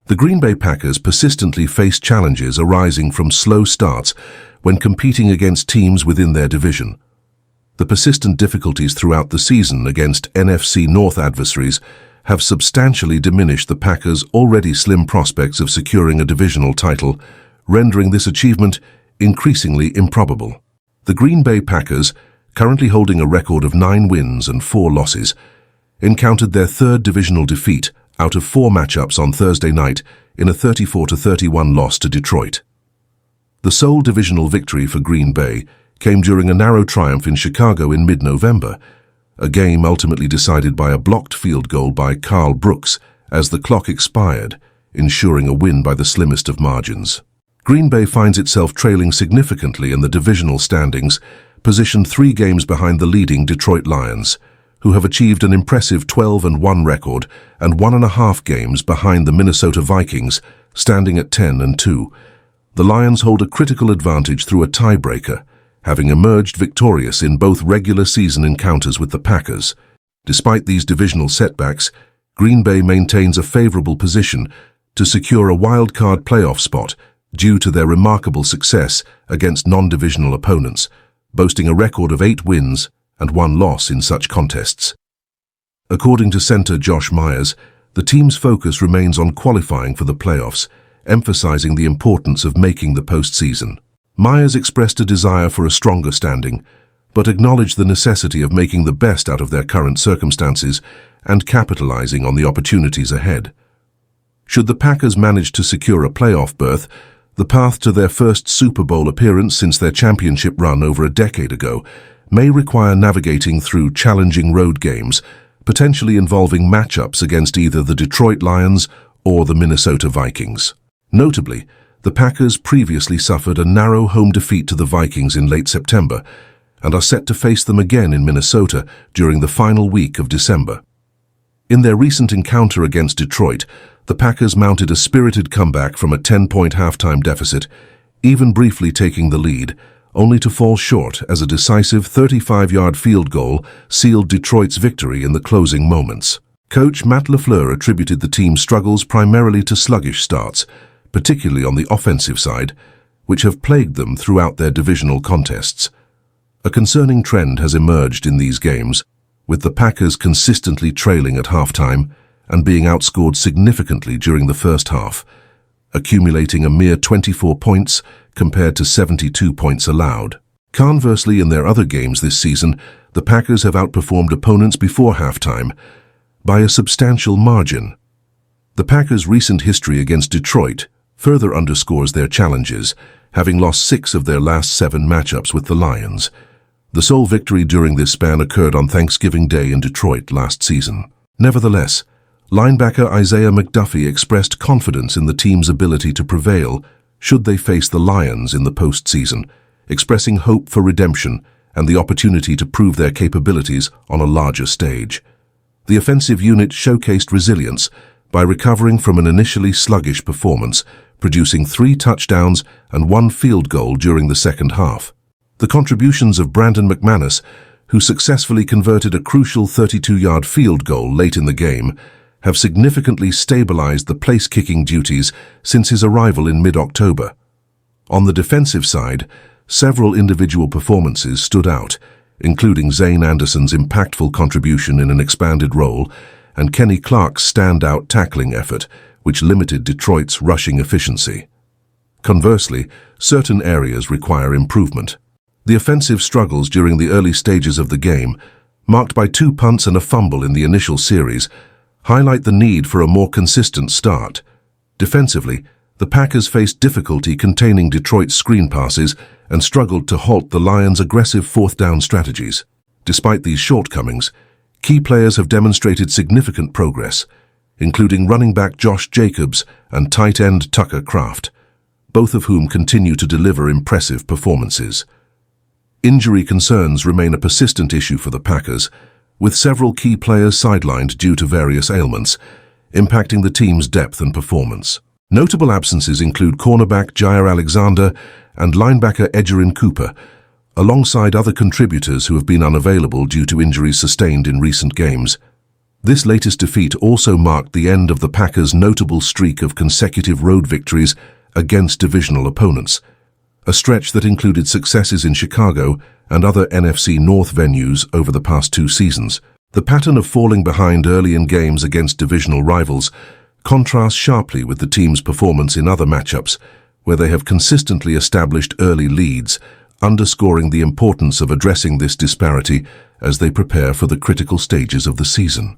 The Green Bay Packers persistently face challenges arising from slow starts when competing against teams within their division. The persistent difficulties throughout the season against NFC North adversaries have substantially diminished the Packers' already slim prospects of securing a divisional title, rendering this achievement increasingly improbable. The Green Bay Packers, currently holding a record of 9 wins and 4 losses, encountered their third divisional defeat out of 4 matchups on Thursday night in a 34-31 loss to Detroit. The sole divisional victory for Green Bay came during a narrow triumph in Chicago in mid-November, a game ultimately decided by a blocked field goal by Karl Brooks as the clock expired, ensuring a win by the slimmest of margins. Green Bay finds itself trailing significantly in the divisional standings, positioned 3 games behind the leading Detroit Lions, who have achieved an impressive 12-1 record and 1.5 games behind the Minnesota Vikings, standing at 10-2. The Lions hold a critical advantage through a tiebreaker, having emerged victorious in both regular season encounters with the Packers. Despite these divisional setbacks, Green Bay maintains a favorable position to secure a wild-card playoff spot due to their remarkable success against non-divisional opponents, boasting a record of 8 wins and 1 loss in such contests. According to center Josh Myers, the team's focus remains on qualifying for the playoffs, emphasizing the importance of making the postseason. Myers expressed a desire for a stronger standing, but acknowledged the necessity of making the best out of their current circumstances and capitalizing on the opportunities ahead. Should the Packers manage to secure a playoff berth, the path to their first Super Bowl appearance since their championship run over a decade ago may require navigating through challenging road games, potentially involving matchups against either the Detroit Lions or the Minnesota Vikings. Notably, the Packers previously suffered a narrow home defeat to the Vikings in late September and are set to face them again in Minnesota during the final week of December. In their recent encounter against Detroit, the Packers mounted a spirited comeback from a 10-point halftime deficit, even briefly taking the lead, only to fall short as a decisive 35-yard field goal sealed Detroit's victory in the closing moments. Coach Matt LaFleur attributed the team's struggles primarily to sluggish starts, particularly on the offensive side, which have plagued them throughout their divisional contests. A concerning trend has emerged in these games, with the Packers consistently trailing at halftime and being outscored significantly during the first half, accumulating a mere 24 points compared to 72 points allowed. Conversely, in their other games this season, the Packers have outperformed opponents before halftime by a substantial margin. The Packers' recent history against Detroit further underscores their challenges, having lost 6 of their last 7 matchups with the Lions. The sole victory during this span occurred on Thanksgiving Day in Detroit last season. Nevertheless, linebacker Isaiah McDuffie expressed confidence in the team's ability to prevail should they face the Lions in the postseason, expressing hope for redemption and the opportunity to prove their capabilities on a larger stage. The offensive unit showcased resilience by recovering from an initially sluggish performance, producing 3 touchdowns and 1 field goal during the second half. The contributions of Brandon McManus, who successfully converted a crucial 32-yard field goal late in the game, have significantly stabilized the place-kicking duties since his arrival in mid-October. On the defensive side, several individual performances stood out, including Zane Anderson's impactful contribution in an expanded role and Kenny Clark's standout tackling effort, which limited Detroit's rushing efficiency. Conversely, certain areas require improvement. The offensive struggles during the early stages of the game, marked by 2 punts and a fumble in the initial series, highlight the need for a more consistent start. Defensively, the Packers faced difficulty containing Detroit's screen passes and struggled to halt the Lions' aggressive 4th-down strategies. Despite these shortcomings, key players have demonstrated significant progress, including running back Josh Jacobs and tight end Tucker Kraft, both of whom continue to deliver impressive performances. Injury concerns remain a persistent issue for the Packers, with several key players sidelined due to various ailments, impacting the team's depth and performance. Notable absences include cornerback Jair Alexander and linebacker Edgerrin Cooper, alongside other contributors who have been unavailable due to injuries sustained in recent games. This latest defeat also marked the end of the Packers' notable streak of consecutive road victories against divisional opponents, a stretch that included successes in Chicago and other NFC North venues over the past 2 seasons. The pattern of falling behind early in games against divisional rivals contrasts sharply with the team's performance in other matchups, where they have consistently established early leads, underscoring the importance of addressing this disparity as they prepare for the critical stages of the season.